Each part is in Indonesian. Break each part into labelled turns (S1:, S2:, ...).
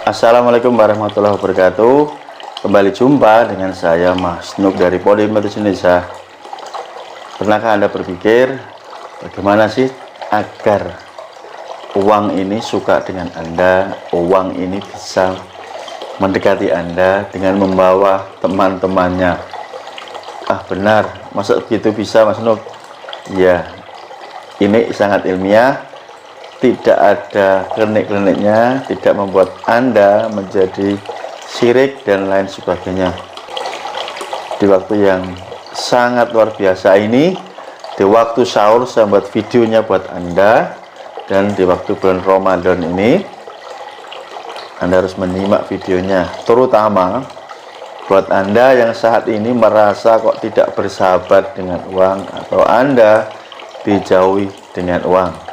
S1: Assalamualaikum warahmatullahi wabarakatuh. Kembali jumpa dengan saya Mas Nuk dari Polimetis Indonesia. Pernahkah Anda berpikir bagaimana sih agar uang ini suka dengan Anda, uang ini bisa mendekati Anda dengan membawa teman-temannya? Benar, masa begitu bisa, Mas Nuk? Ya, ini sangat ilmiah, tidak ada klinik-kliniknya, tidak membuat Anda menjadi syirik dan lain sebagainya. Di waktu yang sangat luar biasa ini, di waktu sahur saya buat videonya buat Anda, dan di waktu bulan Ramadan ini Anda harus menyimak videonya, terutama buat Anda yang saat ini merasa kok tidak bersahabat dengan uang, atau Anda dijauhi dengan uang.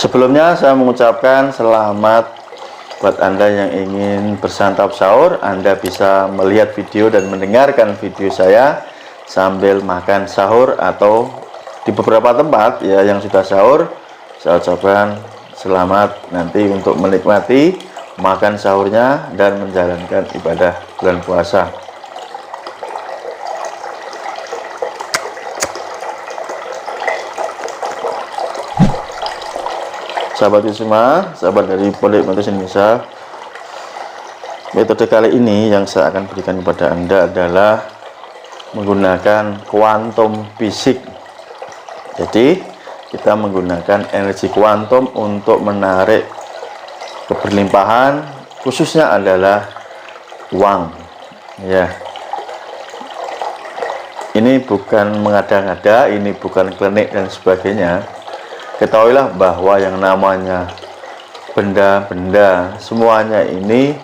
S1: Sebelumnya saya mengucapkan selamat buat Anda yang ingin bersantap sahur. Anda bisa melihat video dan mendengarkan video saya sambil makan sahur, atau di beberapa tempat ya yang sudah sahur, saya ucapkan selamat nanti untuk menikmati makan sahurnya dan menjalankan ibadah bulan puasa. Sahabat semua, sahabat dari Polimetis Indonesia, metode kali ini yang saya akan berikan kepada Anda adalah menggunakan kuantum fisik. Jadi kita menggunakan energi kuantum untuk menarik keberlimpahan, khususnya adalah uang. Ya, ini bukan mengada-ngada, ini bukan klinik dan sebagainya. Ketahuilah bahwa yang namanya benda-benda semuanya ini,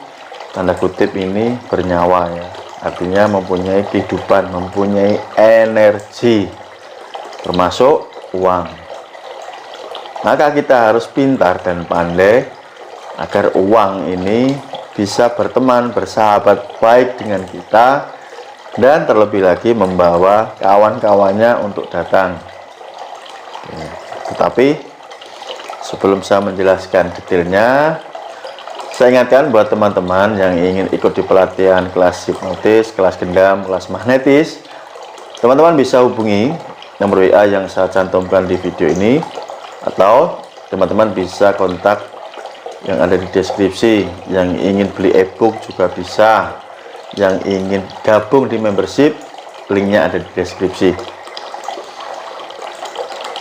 S1: tanda kutip, ini bernyawa ya. Artinya mempunyai kehidupan, mempunyai energi, termasuk uang. Maka kita harus pintar dan pandai agar uang ini bisa berteman, bersahabat baik dengan kita, dan terlebih lagi membawa kawan-kawannya untuk datang. Tetapi sebelum saya menjelaskan detailnya, saya ingatkan buat teman-teman yang ingin ikut di pelatihan kelas hipnotis, kelas gendam, kelas magnetis, teman-teman bisa hubungi nomor WA yang saya cantumkan di video ini, atau teman-teman bisa kontak yang ada di deskripsi. Yang ingin beli ebook juga bisa, yang ingin gabung di membership, linknya ada di deskripsi.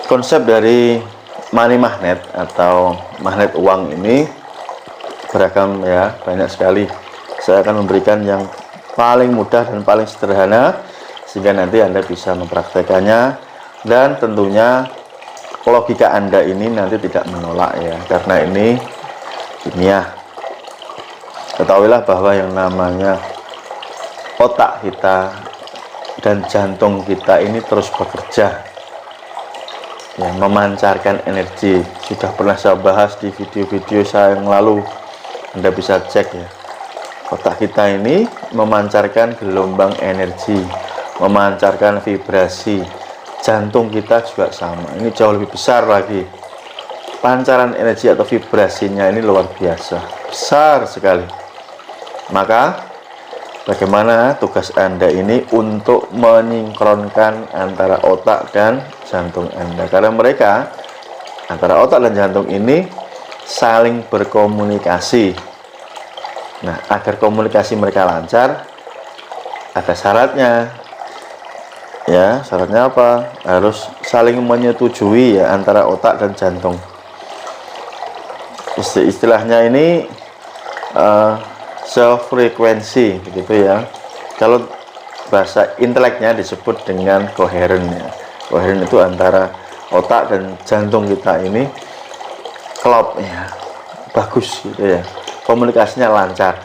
S1: Konsep dari money magnet atau magnet uang ini beragam ya, banyak sekali. Saya akan memberikan yang paling mudah dan paling sederhana sehingga nanti Anda bisa mempraktekannya, dan tentunya logika Anda ini nanti tidak menolak ya, karena ini kimia. Ketahuilah bahwa yang namanya otak kita dan jantung kita ini terus bekerja ya, memancarkan energi. Sudah pernah saya bahas di video-video saya yang lalu, Anda bisa cek ya. Otak kita ini memancarkan gelombang energi, memancarkan vibrasi. Jantung kita juga sama, ini jauh lebih besar lagi. Pancaran energi atau vibrasinya ini luar biasa, besar sekali. Maka bagaimana tugas Anda ini untuk menyinkronkan antara otak dan jantung Anda, karena mereka, antara otak dan jantung ini saling berkomunikasi. Nah, agar komunikasi mereka lancar, ada syaratnya ya. Syaratnya apa? Harus saling menyetujui ya, antara otak dan jantung. Istilahnya ini sefrekuensi begitu ya. Kalau bahasa inteleknya disebut dengan koheren ya. Koheren itu antara otak dan jantung kita ini klop ya, bagus gitu ya, komunikasinya lancar.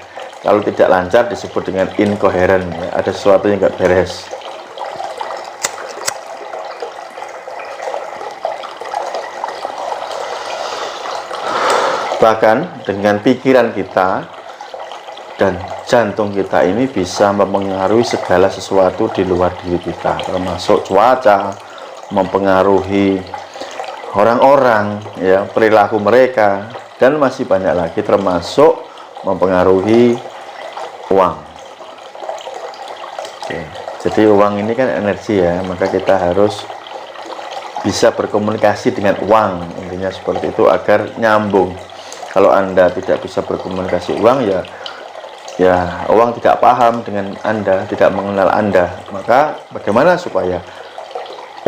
S1: Kalau tidak lancar disebut dengan inkoheren ya, ada sesuatu yang nggak beres. Bahkan dengan pikiran kita dan jantung kita ini bisa mempengaruhi segala sesuatu di luar diri kita, termasuk cuaca, mempengaruhi orang-orang, ya, perilaku mereka, dan masih banyak lagi, termasuk mempengaruhi uang. Oke, jadi uang ini kan energi ya, maka kita harus bisa berkomunikasi dengan uang, intinya seperti itu agar nyambung. Kalau Anda tidak bisa berkomunikasi uang, ya uang tidak paham dengan Anda, tidak mengenal Anda. Maka bagaimana supaya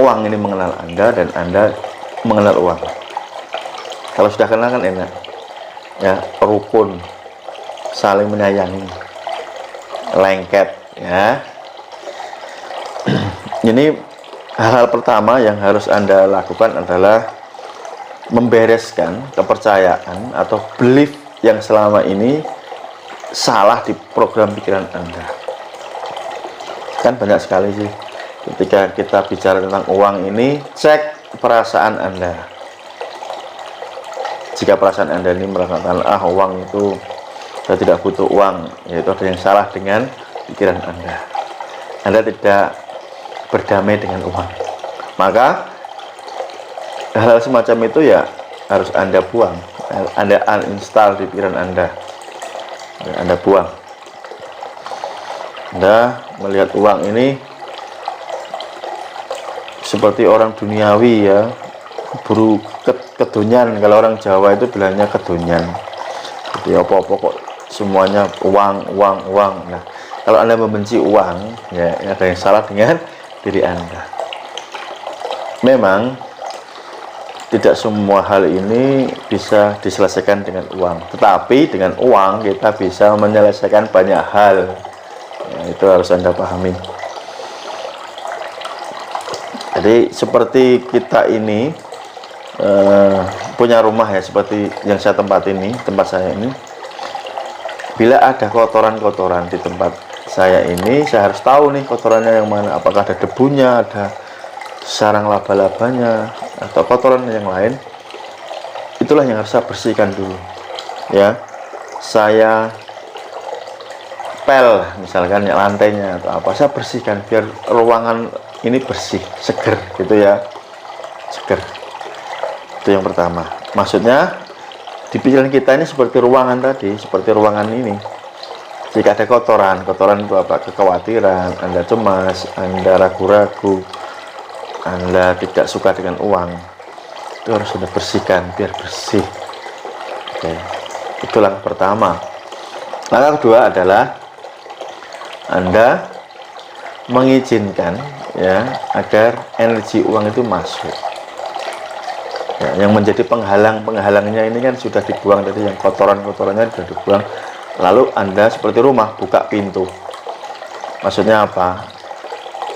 S1: uang ini mengenal Anda dan Anda mengenal uang? Kalau sudah kenal kan enak, ya, rukun, saling menyayangi, lengket, ya. Ini hal-hal pertama yang harus Anda lakukan adalah membereskan kepercayaan atau belief yang selama ini salah di program pikiran Anda. Kan banyak sekali sih ketika kita bicara tentang uang ini, cek perasaan Anda. Jika perasaan Anda ini merasakan uang itu, saya tidak butuh uang, yaitu ada yang salah dengan pikiran Anda. Anda tidak berdamai dengan uang, maka hal-hal semacam itu ya harus Anda buang, Anda uninstall di pikiran Anda, Anda buang. Anda melihat uang ini seperti orang duniawi, ya, buru kedonyan. Kalau orang Jawa itu bilangnya kedonyan, jadi apa-apa kok semuanya uang, uang, uang. Nah, kalau Anda membenci uang, ya ada yang salah dengan diri Anda. Memang tidak semua hal ini bisa diselesaikan dengan uang, tetapi dengan uang kita bisa menyelesaikan banyak hal, ya, itu harus Anda pahami. Jadi seperti kita ini punya rumah, ya, seperti yang saya tempat saya ini, bila ada kotoran-kotoran di tempat saya ini, saya harus tahu nih kotorannya yang mana, apakah ada debunya, ada sarang laba-labanya, atau kotoran yang lain. Itulah yang harus saya bersihkan dulu, ya. Saya pel misalkan ya lantainya atau apa, saya bersihkan biar ruangan ini bersih, seger gitu ya, seger. Itu yang pertama. Maksudnya di pikiran kita ini seperti ruangan tadi, seperti ruangan ini. Jika ada kotoran itu apa? Kekhawatiran, Anda cemas, Anda ragu-ragu, Anda tidak suka dengan uang, itu harus Anda bersihkan biar bersih. Oke, itu langkah pertama. Langkah kedua adalah Anda mengizinkan, ya, agar energi uang itu masuk. Ya, yang menjadi penghalangnya ini kan sudah dibuang tadi, yang kotorannya sudah dibuang. Lalu Anda seperti rumah, buka pintu. Maksudnya apa?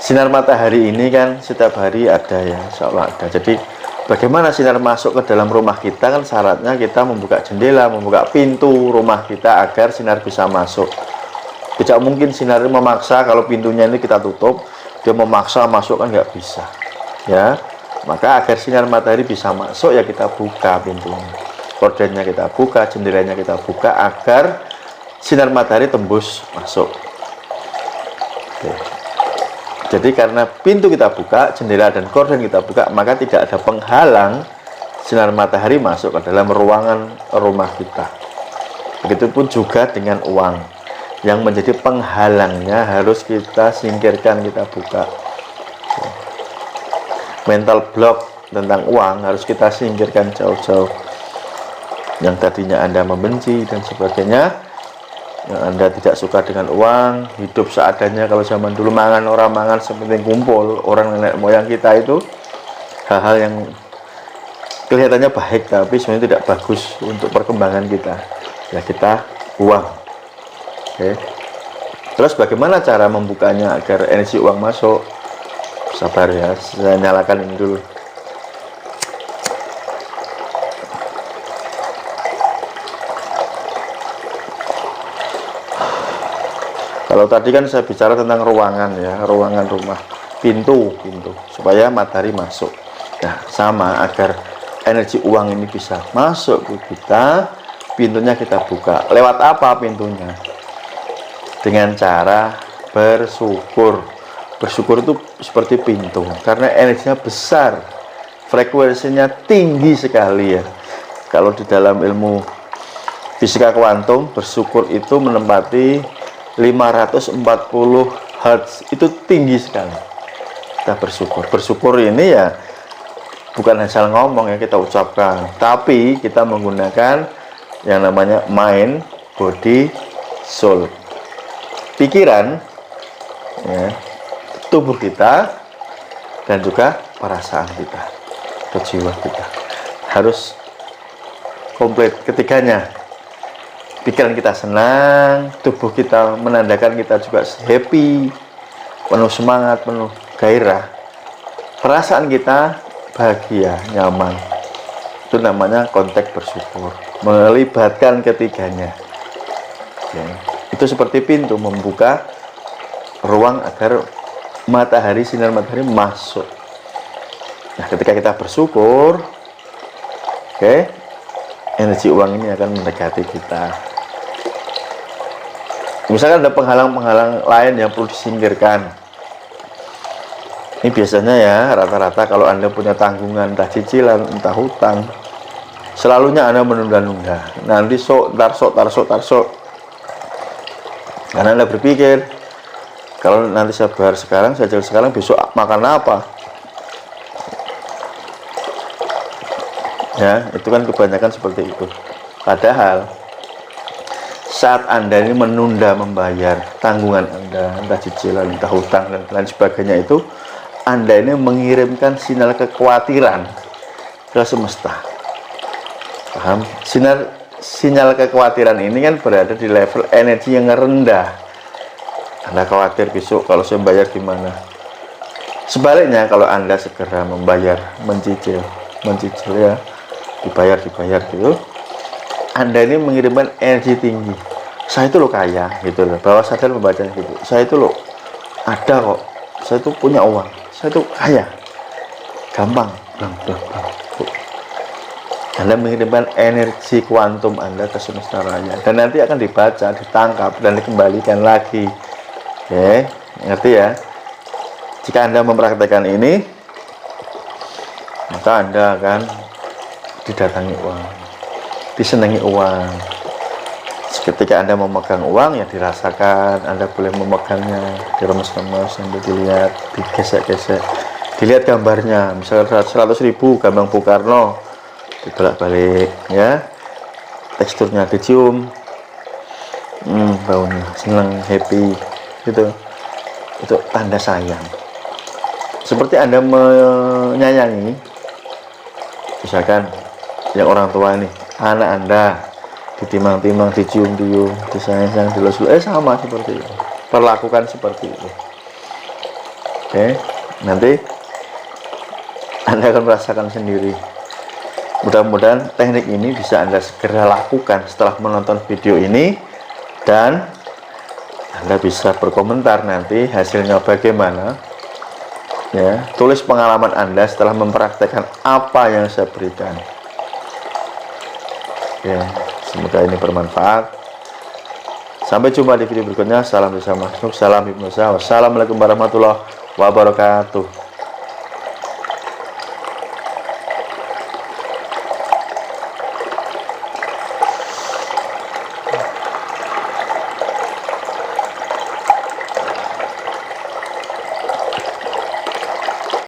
S1: Sinar matahari ini kan setiap hari ada, ya, seolah ada. Jadi bagaimana sinar masuk ke dalam rumah kita, kan syaratnya kita membuka jendela, membuka pintu rumah kita agar sinar bisa masuk. Tidak mungkin sinar memaksa, kalau pintunya ini kita tutup, dia memaksa masuk, kan nggak bisa, ya. Maka agar sinar matahari bisa masuk, ya kita buka pintunya, gordennya kita buka, jendelanya kita buka, agar sinar matahari tembus masuk. Oke. Jadi karena pintu kita buka, jendela dan gorden kita buka, maka tidak ada penghalang sinar matahari masuk ke dalam ruangan rumah kita. Begitupun juga dengan uang, yang menjadi penghalangnya harus kita singkirkan, kita buka. Mental block tentang uang harus kita singkirkan jauh-jauh. Yang tadinya Anda membenci dan sebagainya, yang Anda tidak suka dengan uang, hidup seadanya. Kalau zaman dulu orang mangan sepenting kumpul, orang nenek moyang kita itu hal-hal yang kelihatannya baik tapi sebenarnya tidak bagus untuk perkembangan kita, ya kita buang. Oke. Terus bagaimana cara membukanya agar energi uang masuk? Sabar ya, saya nyalakan ini dulu. Kalau tadi kan saya bicara tentang ruangan, ya, ruangan rumah, pintu, supaya matahari masuk. Nah, sama, agar energi uang ini bisa masuk ke kita, pintunya kita buka. Lewat apa pintunya? Dengan cara bersyukur. Bersyukur itu seperti pintu, karena energinya besar, frekuensinya tinggi sekali ya. Kalau di dalam ilmu fisika kuantum, bersyukur itu menempati 540 Hz, itu tinggi sekali. Kita bersyukur. Bersyukur ini ya bukan asal ngomong ya kita ucapkan, tapi kita menggunakan yang namanya mind, body, soul. Pikiran, ya, tubuh kita, dan juga perasaan kita, jiwa kita harus komplit ketiganya. Pikiran kita senang, tubuh kita menandakan kita juga happy, penuh semangat, penuh gairah. Perasaan kita bahagia, nyaman. Itu namanya konteks bersyukur, melibatkan ketiganya. Ya, itu seperti pintu membuka ruang agar matahari, sinar matahari masuk. Nah, ketika kita bersyukur, oke, energi uang ini akan mendekati kita. Misalkan ada penghalang-penghalang lain yang perlu disingkirkan. Ini biasanya ya, rata-rata kalau Anda punya tanggungan, entah cicilan, entah hutang, selalunya Anda menunda-nunda. Nanti tarsok. Karena Anda berpikir, kalau nanti saya bayar sekarang, saya jual sekarang, besok makan apa? Ya, itu kan kebanyakan seperti itu. Padahal saat Anda ini menunda membayar tanggungan Anda, entah cicilan, entah hutang, dan lain sebagainya, itu Anda ini mengirimkan sinyal kekhawatiran ke semesta. Paham? Sinyal kekhawatiran ini kan berada di level energi yang rendah. Anda khawatir besok kalau saya bayar gimana. Sebaliknya, kalau Anda segera membayar, mencicil ya, dibayar gitu, Anda ini mengirimkan energi tinggi. Saya itu loh kaya gitu loh, bawah sadar membaca gitu. Saya itu loh ada kok, saya itu punya uang, saya itu kaya, gampang, blang. Anda mengirimkan energi kuantum Anda ke semesta raya, dan nanti akan dibaca, ditangkap, dan dikembalikan lagi. Oke, ngerti ya? Jika Anda mempraktekkan ini, maka Anda akan didatangi uang, disenangi uang. Ketika Anda memegang uang, ya dirasakan. Anda boleh memegangnya, diremes-remes, sambil dilihat, digesek-gesek, dilihat gambarnya. Misalnya 100.000 gambar Bung Karno, dibolak-balik ya, teksturnya dicium, baunya senang, happy gitu. Itu tanda sayang. Seperti Anda menyayangi, misalkan yang orang tua ini, anak Anda ditimang-timang, dicium-cium, disayang-sayang, dilus-lus, sama seperti itu. Perlakukan seperti itu. Oke, nanti Anda akan merasakan sendiri. Mudah-mudahan teknik ini bisa Anda segera lakukan setelah menonton video ini, dan Anda bisa berkomentar nanti hasilnya bagaimana. Ya, tulis pengalaman Anda setelah mempraktekkan apa yang saya berikan. Ya, semoga ini bermanfaat. Sampai jumpa di video berikutnya. Salam bersama, salam hipnosa. Wassalamualaikum warahmatullahi wabarakatuh.